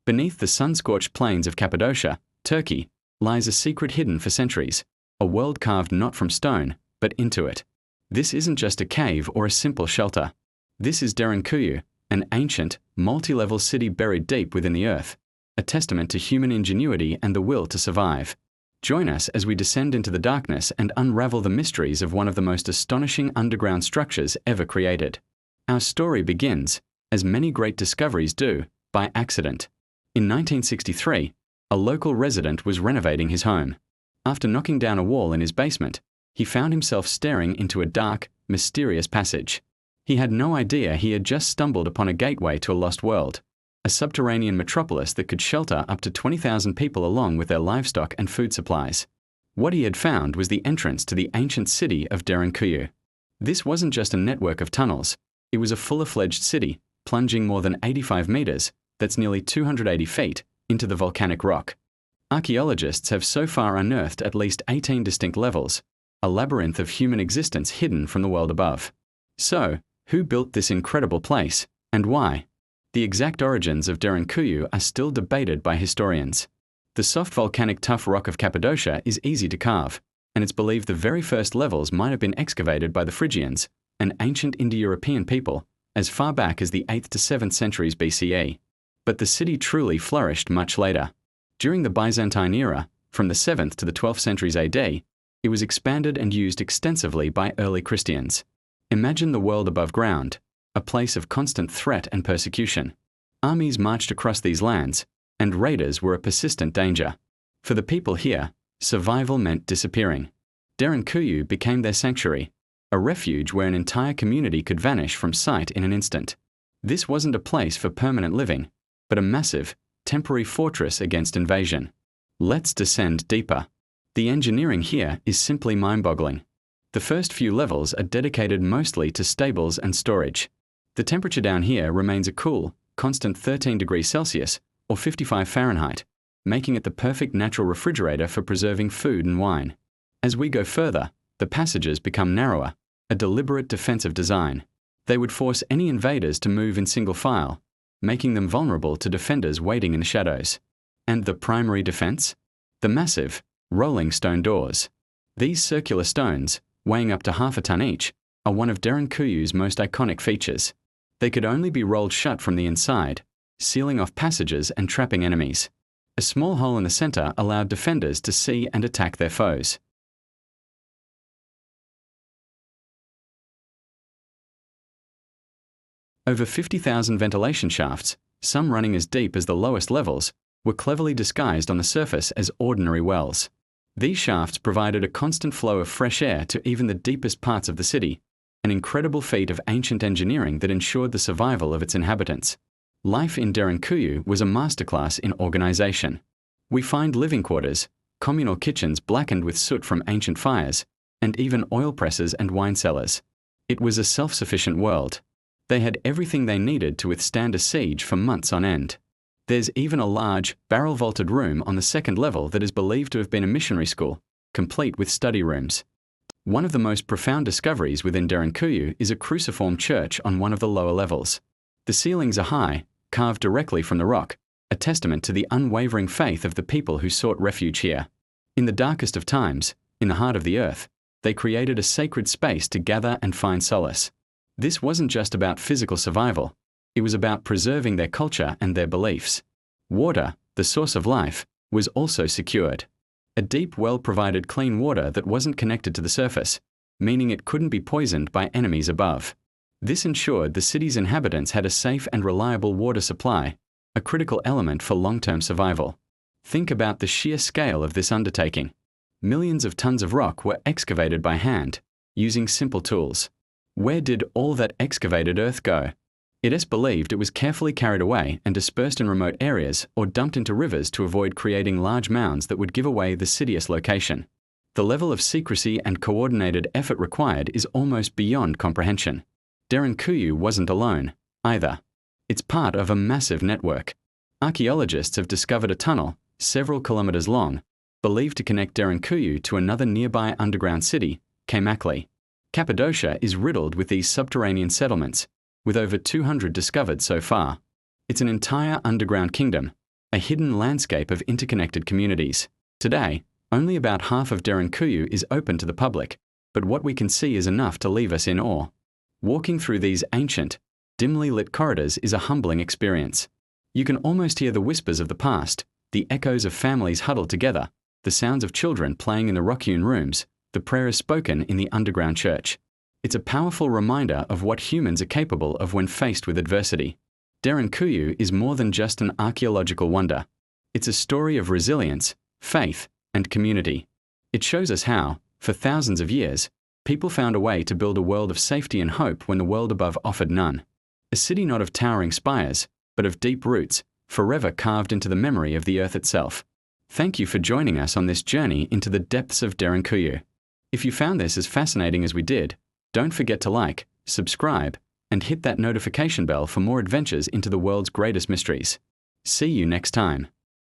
Beneath the sun-scorched plains of Cappadocia, Turkey, lies a secret hidden for centuries, a world carved not from stone, but into it. This isn't just a cave or a simple shelter. This is Derinkuyu, an ancient, multi-level city buried deep within the earth, a testament to human ingenuity and the will to survive. Join us as we descend into the darkness and unravel the mysteries of one of the most astonishing underground structures ever created. Our story begins, as many great discoveries do, by accident. In 1963, a local resident was renovating his home. After knocking down a wall in his basement, he found himself staring into a dark, mysterious passage. He had no idea he had just stumbled upon a gateway to a lost world, a subterranean metropolis that could shelter up to 20,000 people along with their livestock and food supplies. What he had found was the entrance to the ancient city of Derinkuyu. This wasn't just a network of tunnels, it was a full-fledged city, plunging more than 85 meters, that's nearly 280 feet, into the volcanic rock. Archaeologists have so far unearthed at least 18 distinct levels, a labyrinth of human existence hidden from the world above. So, who built this incredible place, and why? The exact origins of Derinkuyu are still debated by historians. The soft volcanic tuff rock of Cappadocia is easy to carve, and it's believed the very first levels might have been excavated by the Phrygians, an ancient Indo-European people, as far back as the 8th to 7th centuries BCE. But the city truly flourished much later. During the Byzantine era, from the 7th to the 12th centuries AD, it was expanded and used extensively by early Christians. Imagine the world above ground, a place of constant threat and persecution. Armies marched across these lands, and raiders were a persistent danger. For the people here, survival meant disappearing. Derinkuyu became their sanctuary, a refuge where an entire community could vanish from sight in an instant. This wasn't a place for permanent living, but a massive, temporary fortress against invasion. Let's descend deeper. The engineering here is simply mind-boggling. The first few levels are dedicated mostly to stables and storage. The temperature down here remains a cool, constant 13 degrees Celsius, or 55 Fahrenheit, making it the perfect natural refrigerator for preserving food and wine. As we go further, the passages become narrower, a deliberate defensive design. They would force any invaders to move in single file, making them vulnerable to defenders waiting in the shadows. And the primary defense? The massive, rolling stone doors. These circular stones, weighing up to half a ton each, are one of Derinkuyu's most iconic features. They could only be rolled shut from the inside, sealing off passages and trapping enemies. A small hole in the center allowed defenders to see and attack their foes. Over 50,000 ventilation shafts, some running as deep as the lowest levels, were cleverly disguised on the surface as ordinary wells. These shafts provided a constant flow of fresh air to even the deepest parts of the city, an incredible feat of ancient engineering that ensured the survival of its inhabitants. Life in Derinkuyu was a masterclass in organization. We find living quarters, communal kitchens blackened with soot from ancient fires, and even oil presses and wine cellars. It was a self-sufficient world. They had everything they needed to withstand a siege for months on end. There's even a large, barrel-vaulted room on the second level that is believed to have been a missionary school, complete with study rooms. One of the most profound discoveries within Derinkuyu is a cruciform church on one of the lower levels. The ceilings are high, carved directly from the rock, a testament to the unwavering faith of the people who sought refuge here. In the darkest of times, in the heart of the earth, they created a sacred space to gather and find solace. This wasn't just about physical survival, it was about preserving their culture and their beliefs. Water, the source of life, was also secured. A deep well provided clean water that wasn't connected to the surface, meaning it couldn't be poisoned by enemies above. This ensured the city's inhabitants had a safe and reliable water supply, a critical element for long-term survival. Think about the sheer scale of this undertaking. Millions of tons of rock were excavated by hand, using simple tools. Where did all that excavated earth go? It is believed it was carefully carried away and dispersed in remote areas or dumped into rivers to avoid creating large mounds that would give away the city's location. The level of secrecy and coordinated effort required is almost beyond comprehension. Derinkuyu wasn't alone, either. It's part of a massive network. Archaeologists have discovered a tunnel, several kilometers long, believed to connect Derinkuyu to another nearby underground city, Kaymakli. Cappadocia is riddled with these subterranean settlements, with over 200 discovered so far. It's an entire underground kingdom, a hidden landscape of interconnected communities. Today, only about half of Derinkuyu is open to the public, but what we can see is enough to leave us in awe. Walking through these ancient, dimly lit corridors is a humbling experience. You can almost hear the whispers of the past, the echoes of families huddled together, the sounds of children playing in the rock-hewn rooms, the prayers spoken in the underground church. It's a powerful reminder of what humans are capable of when faced with adversity. Derinkuyu is more than just an archaeological wonder. It's a story of resilience, faith, and community. It shows us how, for thousands of years, people found a way to build a world of safety and hope when the world above offered none. A city not of towering spires, but of deep roots, forever carved into the memory of the earth itself. Thank you for joining us on this journey into the depths of Derinkuyu. If you found this as fascinating as we did, don't forget to like, subscribe, and hit that notification bell for more adventures into the world's greatest mysteries. See you next time.